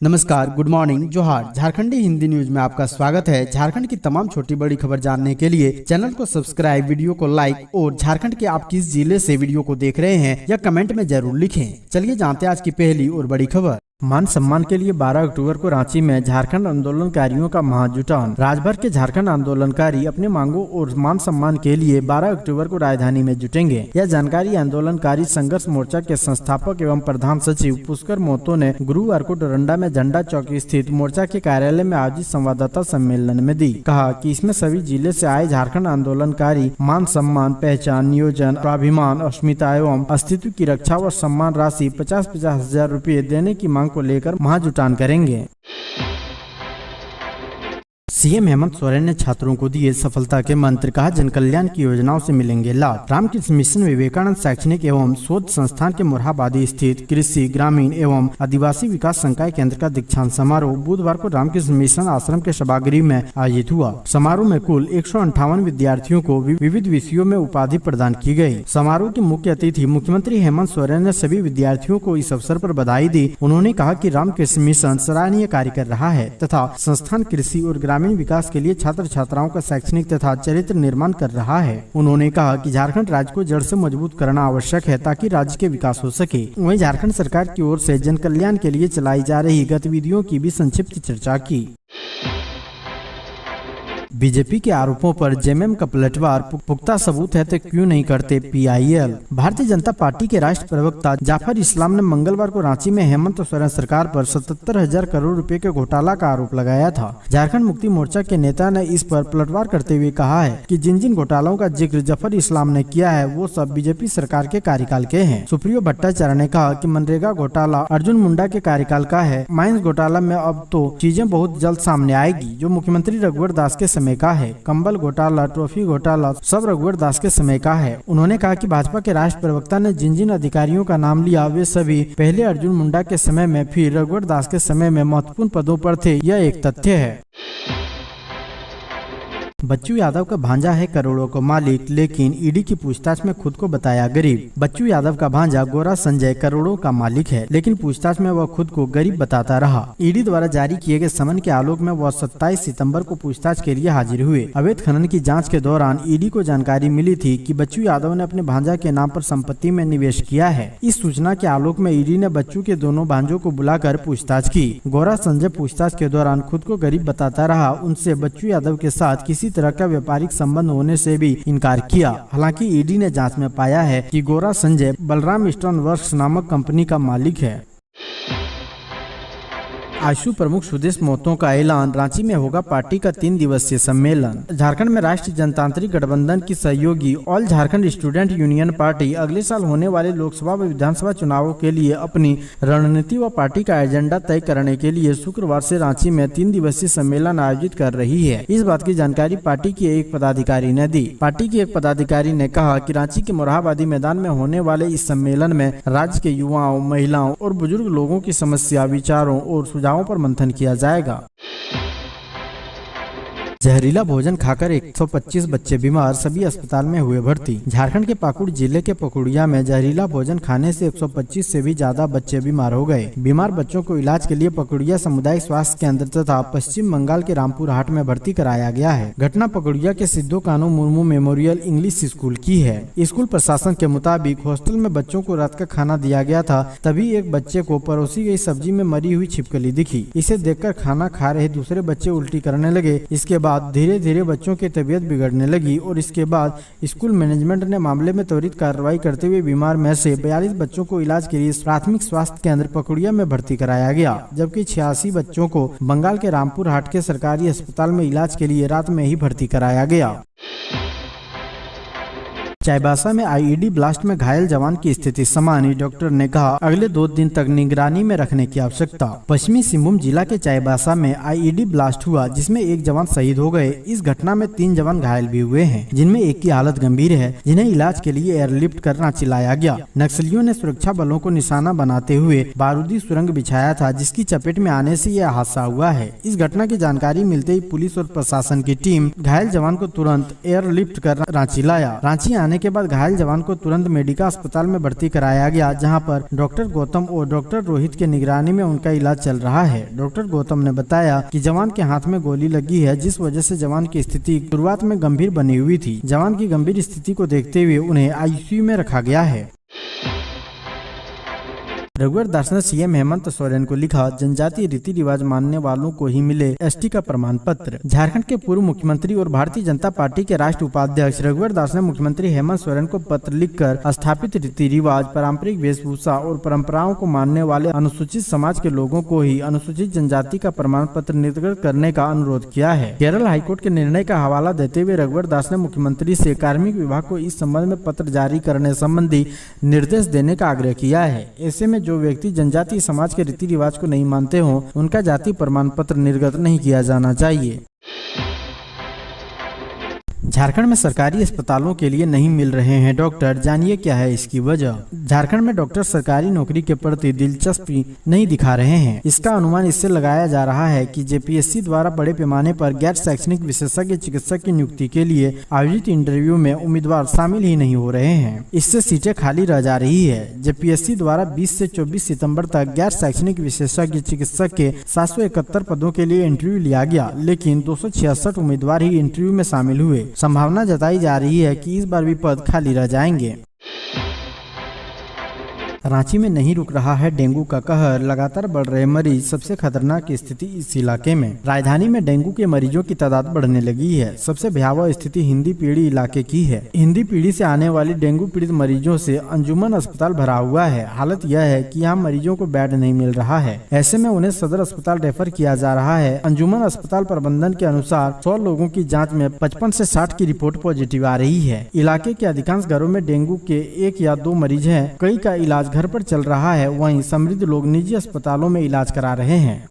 नमस्कार, good morning, जोहार। झारखंडी Hindi news में आपका स्वागत है। झारखंड की तमाम छोटी बड़ी खबर जानने के लिए चैनल को सब्सक्राइब, वीडियो को लाइक और झारखंड के आप किस जिले से वीडियो को देख रहे हैं या कमेंट में जरूर लिखें। चलिए जानते हैं आज की पहली और बड़ी खबर। मान सम्मान के लिए 12 अक्टूबर को रांची में झारखंड आंदोलनकारियों का महाजुटान। राज्यभर के झारखंड आंदोलनकारी अपने मांगों और मान सम्मान के लिए 12 अक्टूबर को राजधानी में जुटेंगे। यह जानकारी आंदोलनकारी संघर्ष मोर्चा के संस्थापक एवं प्रधान सचिव पुष्कर मोतो ने गुरुवार को डोरंडा में झंडा चौक स्थित मोर्चा के कार्यालय में आयोजित संवाददाता सम्मेलन में दी। कहा कि इसमें सभी जिले से आए झारखंड आंदोलनकारी मान सम्मान, पहचान, नियोजन, स्वाभिमान, अस्मिता एवं अस्तित्व की रक्षा व सम्मान राशि 50-50 हजार रूपए देने की मांग को लेकर महाजुटान करेंगे। सीएम हेमंत सोरेन ने छात्रों को दिए सफलता के मंत्र। कहा, जन कल्याण की योजनाओं से मिलेंगे लाभ। रामकृष्ण मिशन विवेकानंद शैक्षणिक एवं शोध संस्थान के मोरहाबादी स्थित कृषि, ग्रामीण एवं आदिवासी विकास संकाय केंद्र का दीक्षांत समारोह बुधवार को रामकृष्ण मिशन आश्रम के सभागृह में आयोजित हुआ। समारोह में कुल 158 विद्यार्थियों को विविध विषयों में उपाधि प्रदान की गयी। समारोह के मुख्य अतिथि मुख्यमंत्री हेमंत सोरेन ने सभी विद्यार्थियों को इस अवसर पर बधाई दी। उन्होंने कहा कि रामकृष्ण मिशन सराहनीय कार्य कर रहा है तथा संस्थान कृषि और ग्रामीण विकास के लिए छात्र छात्राओं का शैक्षणिक तथा चरित्र निर्माण कर रहा है। उन्होंने कहा कि झारखंड राज्य को जड़ से मजबूत करना आवश्यक है ताकि राज्य के विकास हो सके। वहीं झारखंड सरकार की ओर से जन कल्याण के लिए चलाई जा रही गतिविधियों की भी संक्षिप्त चर्चा की। बीजेपी के आरोपों पर जेएमएम का पलटवार। पुख्ता सबूत है तो क्यों नहीं करते पीआईएल। भारतीय जनता पार्टी के राष्ट्रीय प्रवक्ता जाफर इस्लाम ने मंगलवार को रांची में हेमंत सोरेन सरकार पर 77,000 करोड़ रुपए के घोटाला का आरोप लगाया था। झारखंड मुक्ति मोर्चा के नेता ने इस पर पलटवार करते हुए कहा है कि जिन जिन घोटालों का जिक्र जाफर इस्लाम ने किया है वो सब बीजेपी सरकार के कार्यकाल के हैं। सुप्रियो भट्टाचार्य ने कहा कि मनरेगा घोटाला अर्जुन मुंडा के कार्यकाल का है। माइंस घोटाला में अब तो चीजें बहुत जल्द सामने आएगी जो मुख्यमंत्री रघुवर दास के समय का है। कंबल घोटाला, ट्रॉफी घोटाला सब रघुवर दास के समय का है। उन्होंने कहा कि भाजपा के राष्ट्रीय प्रवक्ता ने जिन जिन अधिकारियों का नाम लिया वे सभी पहले अर्जुन मुंडा के समय में फिर रघुवर दास के समय में महत्वपूर्ण पदों पर थे। यह एक तथ्य है। बच्चू यादव का भांजा है करोड़ों का मालिक, लेकिन ईडी की पूछताछ में खुद को बताया गरीब। बच्चू यादव का भांजा गोरा संजय करोड़ों का मालिक है, लेकिन पूछताछ में वह खुद को गरीब बताता रहा। ईडी द्वारा जारी किए गए समन के आलोक में वह 27 सितंबर को पूछताछ के लिए हाजिर हुए। अवैध खनन की जांच के दौरान ईडी को जानकारी मिली थी कि बच्चू यादव ने अपने भांजा के नाम पर संपत्ति में निवेश किया है। इस सूचना के आलोक में ईडी ने बच्चू के दोनों भांजों को बुलाकर पूछताछ की। गोरा संजय पूछताछ के दौरान खुद को गरीब बताता रहा। उनसे बच्चू यादव के साथ किसी तरह का व्यापारिक संबंध होने से भी इनकार किया। हालांकि ईडी ने जांच में पाया है कि गोरा संजय बलराम स्टोन वर्क्स नामक कंपनी का मालिक है। आशु प्रमुख सुदेश महतो का ऐलान। रांची में होगा पार्टी का 3 दिवसीय सम्मेलन। झारखंड में राष्ट्रीय जनतांत्रिक गठबंधन की सहयोगी all Jharkhand student union party अगले साल होने वाले लोकसभा व विधानसभा चुनावों के लिए अपनी रणनीति व पार्टी का एजेंडा तय करने के लिए शुक्रवार से रांची में 3 दिवसीय सम्मेलन आयोजित कर रही है। इस बात की जानकारी पार्टी के एक पदाधिकारी ने दी। पार्टी के एक पदाधिकारी ने कहा कि रांची के मोरहाबादी मैदान में होने वाले इस सम्मेलन में राज्य के युवाओं, महिलाओं और बुजुर्ग लोगों की समस्या, विचारों और सुझावों पर मंथन किया जाएगा। जहरीला भोजन खाकर 125 बच्चे बीमार, सभी अस्पताल में हुए भर्ती। झारखंड के पाकुड़ जिले के पकुड़िया में जहरीला भोजन खाने से 125 से भी ज्यादा बच्चे बीमार हो गए। बीमार बच्चों को इलाज के लिए पकुड़िया सामुदायिक स्वास्थ्य केंद्र तथा पश्चिम बंगाल के रामपुर हाट में भर्ती कराया गया है। घटना पकुड़िया के सिद्धो कानू मुर्मू मेमोरियल इंग्लिश स्कूल की है। स्कूल प्रशासन के मुताबिक हॉस्टल में बच्चों को रात का खाना दिया गया था, तभी एक बच्चे को परोसी गई सब्जी में मरी हुई छिपकली दिखी। इसे देखकर खाना खा रहे दूसरे बच्चे उल्टी करने लगे। इसके बाद धीरे धीरे बच्चों की तबीयत बिगड़ने लगी और इसके बाद स्कूल मैनेजमेंट ने मामले में त्वरित कार्रवाई करते हुए बीमार में से 42 बच्चों को इलाज के लिए प्राथमिक स्वास्थ्य केंद्र पकुड़िया में भर्ती कराया गया, जबकि 86 बच्चों को बंगाल के रामपुर हाट के सरकारी अस्पताल में इलाज के लिए रात में ही भर्ती कराया गया। चाईबासा में आईईडी ब्लास्ट में घायल जवान की स्थिति सामान्य। डॉक्टर ने कहा अगले 2 दिन तक निगरानी में रखने की आवश्यकता। पश्चिमी सिंहभूम जिला के चाईबासा में आईईडी ब्लास्ट हुआ जिसमें 1 जवान शहीद हो गए। इस घटना में 3 जवान घायल भी हुए हैं, जिनमें एक की हालत गंभीर है, जिन्हें इलाज के लिए एयरलिफ्ट कर रांची लाया गया। नक्सलियों ने सुरक्षा बलों को निशाना बनाते हुए बारूदी सुरंग बिछाया था, जिसकी चपेट में आने से यह हादसा हुआ है। इस घटना की जानकारी मिलते ही पुलिस और प्रशासन की टीम घायल जवान को तुरंत एयरलिफ्ट कर रांची लाया। रांची जाने के बाद घायल जवान को तुरंत मेडिका अस्पताल में भर्ती कराया गया, जहां पर डॉक्टर गौतम और डॉक्टर रोहित के निगरानी में उनका इलाज चल रहा है। डॉक्टर गौतम ने बताया कि जवान के हाथ में गोली लगी है, जिस वजह से जवान की स्थिति शुरुआत में गंभीर बनी हुई थी। जवान की गंभीर स्थिति को देखते हुए उन्हें आईसीयू में रखा गया है। रघुवर दास ने सीएम हेमंत सोरेन को लिखा, जनजातीय रीति रिवाज मानने वालों को ही मिले एसटी का प्रमाण पत्र। झारखंड के पूर्व मुख्यमंत्री और भारतीय जनता पार्टी के राष्ट्रीय उपाध्यक्ष रघुवर दास ने मुख्यमंत्री हेमंत सोरेन को पत्र लिखकर स्थापित रीति रिवाज, पारंपरिक वेशभूषा और परंपराओं को मानने वाले अनुसूचित समाज के लोगों को ही अनुसूचित जनजाति का प्रमाण पत्र निर्गत करने का अनुरोध किया है। केरल हाईकोर्ट के निर्णय का हवाला देते हुए रघुवर दास ने मुख्यमंत्री से कार्मिक विभाग को इस संबंध में पत्र जारी करने संबंधी निर्देश देने का आग्रह किया है। ऐसे में जो व्यक्ति जनजातीय समाज के रीति रिवाज को नहीं मानते हों, उनका जाति प्रमाण पत्र निर्गत नहीं किया जाना चाहिए। झारखंड में सरकारी अस्पतालों के लिए नहीं मिल रहे हैं डॉक्टर, जानिए क्या है इसकी वजह। झारखंड में डॉक्टर सरकारी नौकरी के प्रति दिलचस्पी नहीं दिखा रहे हैं। इसका अनुमान इससे लगाया जा रहा है कि जेपीएससी द्वारा बड़े पैमाने पर गैर शैक्षणिक विशेषज्ञ चिकित्सक की नियुक्ति के लिए आयोजित इंटरव्यू में उम्मीदवार शामिल ही नहीं हो रहे हैं। इससे सीटें खाली रह जा रही है। जेपीएससी द्वारा 20 से 24 सितम्बर तक गैर शैक्षणिक विशेषज्ञ चिकित्सक के 771 पदों के लिए इंटरव्यू लिया गया, लेकिन 266 उम्मीदवार ही इंटरव्यू में शामिल हुए। संभावना जताई जा रही है कि इस बार भी पद खाली रह जाएंगे। रांची में नहीं रुक रहा है डेंगू का कहर, लगातार बढ़ रहे मरीज, सबसे खतरनाक स्थिति इस इलाके में। राजधानी में डेंगू के मरीजों की तादाद बढ़ने लगी है। सबसे भयावह स्थिति हिंदी पीढ़ी इलाके की है। हिंदी पीढ़ी से आने वाली डेंगू पीड़ित मरीजों से अंजुमन अस्पताल भरा हुआ है। हालत यह है कि यहाँ मरीजों को बेड नहीं मिल रहा है। ऐसे में उन्हें सदर अस्पताल रेफर किया जा रहा है। अंजुमन अस्पताल प्रबंधन के अनुसार 100 लोगों की जाँच में 55 से 60 की रिपोर्ट पॉजिटिव आ रही है। इलाके के अधिकांश घरों में डेंगू के 1 या 2 मरीज हैं। कई का इलाज घर पर चल रहा है, वहीं समृद्ध लोग निजी अस्पतालों में इलाज करा रहे हैं।